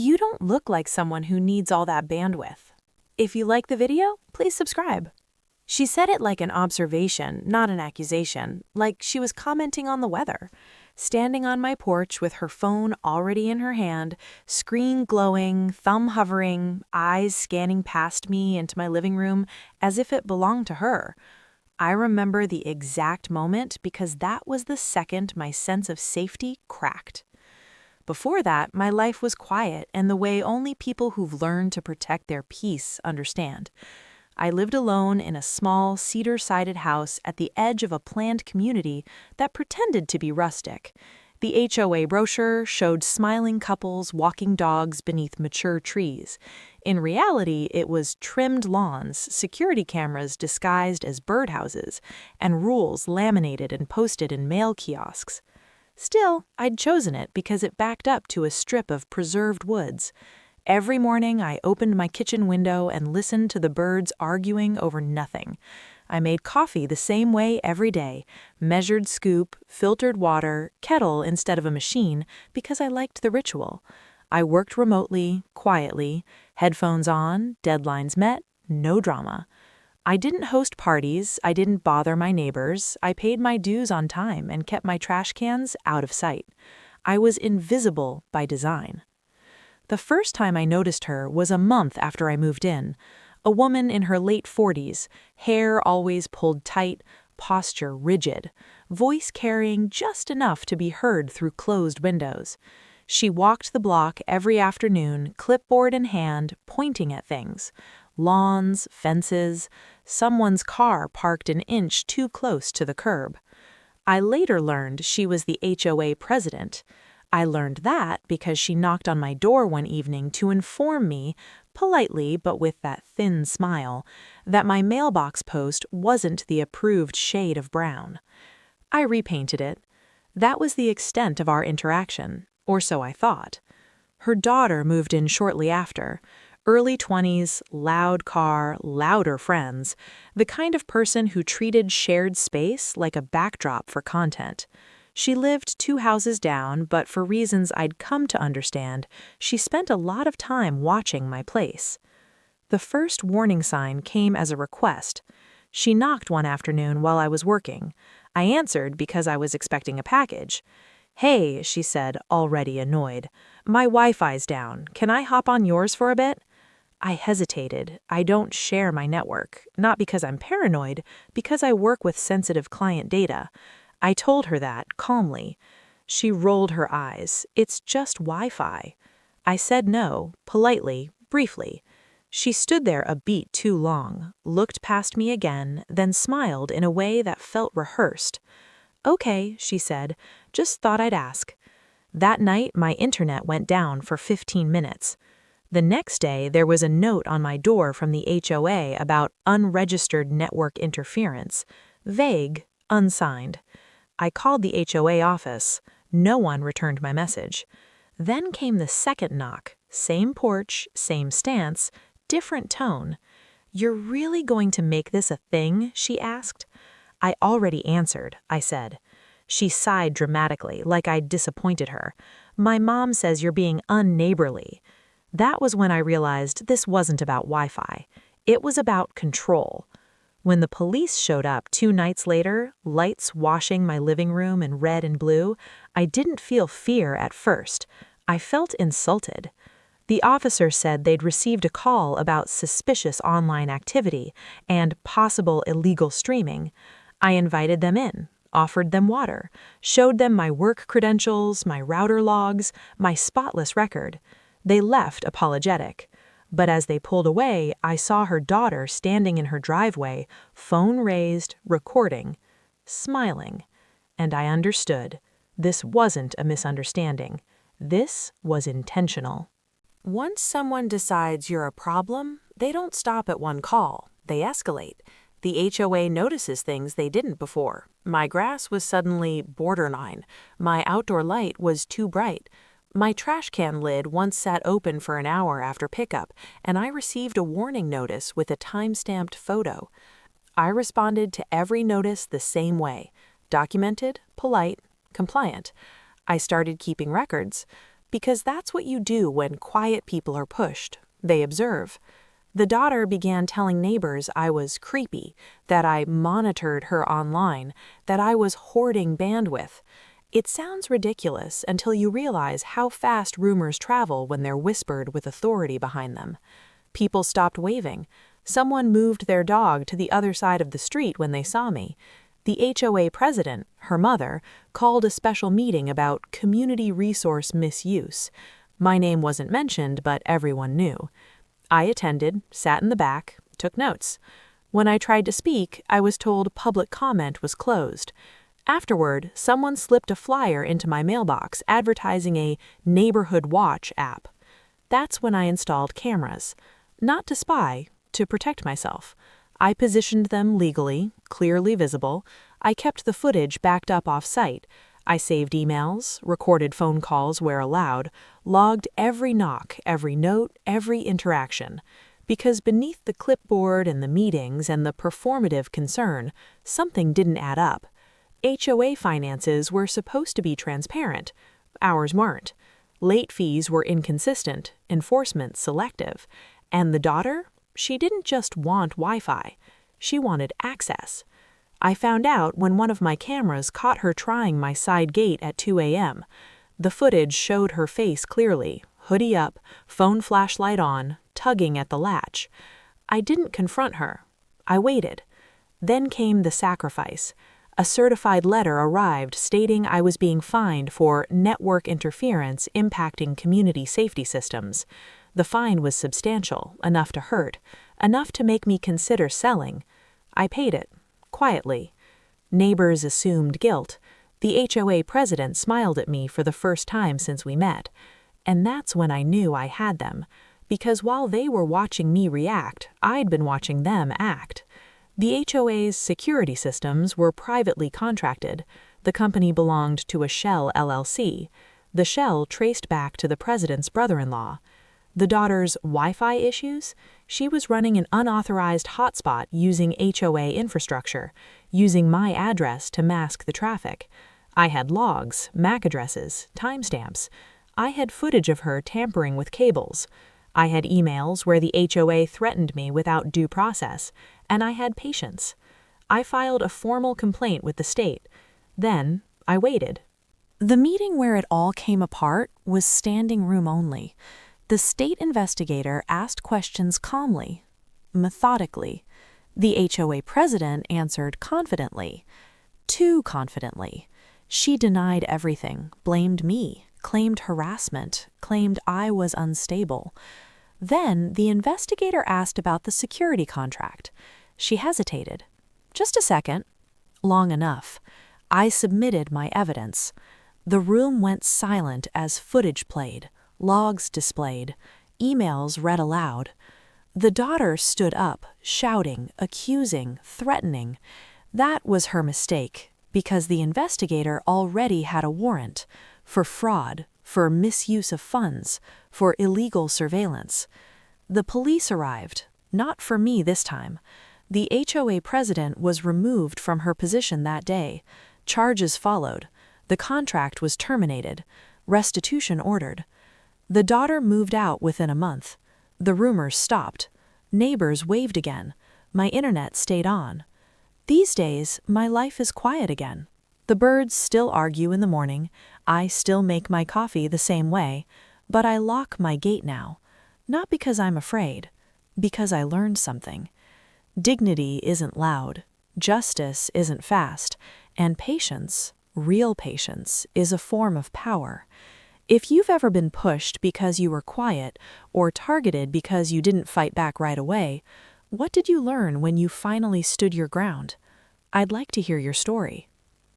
You don't look like someone who needs all that bandwidth. If you like the video, please subscribe." She said it like an observation, not an accusation, like she was commenting on the weather. Standing on my porch with her phone already in her hand, screen glowing, thumb hovering, eyes scanning past me into my living room as if it belonged to her. I remember the exact moment because that was the second my sense of safety cracked. Before that, my life was quiet and the way only people who've learned to protect their peace understand. I lived alone in a small, cedar-sided house at the edge of a planned community that pretended to be rustic. The HOA brochure showed smiling couples walking dogs beneath mature trees. In reality, it was trimmed lawns, security cameras disguised as birdhouses, and rules laminated and posted in mail kiosks. Still, I'd chosen it because it backed up to a strip of preserved woods. Every morning, I opened my kitchen window and listened to the birds arguing over nothing. I made coffee the same way every day, measured scoop, filtered water, kettle instead of a machine, because I liked the ritual. I worked remotely, quietly, headphones on, deadlines met, no drama. I didn't host parties, I didn't bother my neighbors, I paid my dues on time and kept my trash cans out of sight. I was invisible by design. The first time I noticed her was a month after I moved in. A woman in her late 40s, hair always pulled tight, posture rigid, voice carrying just enough to be heard through closed windows. She walked the block every afternoon, clipboard in hand, pointing at things. Lawns, fences, someone's car parked an inch too close to the curb. I later learned she was the HOA president. I learned that because she knocked on my door one evening to inform me, politely but with that thin smile, that my mailbox post wasn't the approved shade of brown. I repainted it. That was the extent of our interaction, or so I thought. Her daughter moved in shortly after. Early 20s, loud car, louder friends, the kind of person who treated shared space like a backdrop for content. She lived 2 houses down, but for reasons I'd come to understand, she spent a lot of time watching my place. The first warning sign came as a request. She knocked one afternoon while I was working. I answered because I was expecting a package. "Hey," she said, already annoyed. "My Wi-Fi's down. Can I hop on yours for a bit?" I hesitated. I don't share my network, not because I'm paranoid, because I work with sensitive client data. I told her that, calmly. She rolled her eyes. "It's just Wi-Fi." I said no, politely, briefly. She stood there a beat too long, looked past me again, then smiled in a way that felt rehearsed. "Okay," she said, "just thought I'd ask." That night, my internet went down for 15 minutes. The next day, there was a note on my door from the HOA about unregistered network interference. Vague, unsigned. I called the HOA office. No one returned my message. Then came the second knock. Same porch, same stance, different tone. "You're really going to make this a thing?" she asked. "I already answered," I said. She sighed dramatically, like I'd disappointed her. "My mom says you're being unneighborly." That was when I realized this wasn't about Wi-Fi. It was about control. When the police showed up 2 nights later, lights washing my living room in red and blue, I didn't feel fear at first. I felt insulted. The officer said they'd received a call about suspicious online activity and possible illegal streaming. I invited them in, offered them water, showed them my work credentials, my router logs, my spotless record. They left apologetic. But as they pulled away, I saw her daughter standing in her driveway, phone raised, recording, smiling. And I understood. This wasn't a misunderstanding. This was intentional. Once someone decides you're a problem, they don't stop at one call. They escalate. The HOA notices things they didn't before. My grass was suddenly borderline. My outdoor light was too bright. My trash can lid once sat open for an hour after pickup, and I received a warning notice with a time-stamped photo. I responded to every notice the same way: documented, polite, compliant. I started keeping records. because that's what you do when quiet people are pushed. They observe. The daughter began telling neighbors I was creepy, that I monitored her online, that I was hoarding bandwidth. It sounds ridiculous until you realize how fast rumors travel when they're whispered with authority behind them. People stopped waving. Someone moved their dog to the other side of the street when they saw me. The HOA president, her mother, called a special meeting about community resource misuse. My name wasn't mentioned, but everyone knew. I attended, sat in the back, took notes. When I tried to speak, I was told public comment was closed. Afterward, someone slipped a flyer into my mailbox advertising a neighborhood watch app. That's when I installed cameras. Not to spy, to protect myself. I positioned them legally, clearly visible. I kept the footage backed up off-site. I saved emails, recorded phone calls where allowed, logged every knock, every note, every interaction. Because beneath the clipboard and the meetings and the performative concern, something didn't add up. HOA finances were supposed to be transparent. Ours weren't. Late fees were inconsistent, enforcement selective. And the daughter? She didn't just want Wi-Fi. She wanted access. I found out when one of my cameras caught her trying my side gate at 2 a.m. The footage showed her face clearly, hoodie up, phone flashlight on, tugging at the latch. I didn't confront her. I waited. Then came the sacrifice. A certified letter arrived stating I was being fined for network interference impacting community safety systems. The fine was substantial, enough to hurt, enough to make me consider selling. I paid it, quietly. Neighbors assumed guilt. The HOA president smiled at me for the first time since we met. And that's when I knew I had them, because while they were watching me react, I'd been watching them act. The HOA's security systems were privately contracted. The company belonged to a shell LLC. The shell traced back to the president's brother-in-law. The daughter's Wi-Fi issues? She was running an unauthorized hotspot using HOA infrastructure, using my address to mask the traffic. I had logs, MAC addresses, timestamps. I had footage of her tampering with cables. I had emails where the HOA threatened me without due process, and I had patience. I filed a formal complaint with the state. Then I waited. The meeting where it all came apart was standing room only. The state investigator asked questions calmly, methodically. The HOA president answered confidently, too confidently. She denied everything, blamed me, claimed harassment, claimed I was unstable. Then the investigator asked about the security contract. She hesitated. Just a second. Long enough. I submitted my evidence. The room went silent as footage played. Logs displayed, emails read aloud. The daughter stood up, shouting, accusing, threatening. That was her mistake, because the investigator already had a warrant for fraud, for misuse of funds, for illegal surveillance. The police arrived, not for me this time. The HOA president was removed from her position that day. Charges followed. The contract was terminated. Restitution ordered. The daughter moved out within a month. The rumors stopped. Neighbors waved again. My internet stayed on. These days, my life is quiet again. The birds still argue in the morning. I still make my coffee the same way. But I lock my gate now. Not because I'm afraid. Because I learned something. Dignity isn't loud. Justice isn't fast. And patience, real patience, is a form of power. If you've ever been pushed because you were quiet or targeted because you didn't fight back right away, what did you learn when you finally stood your ground? I'd like to hear your story.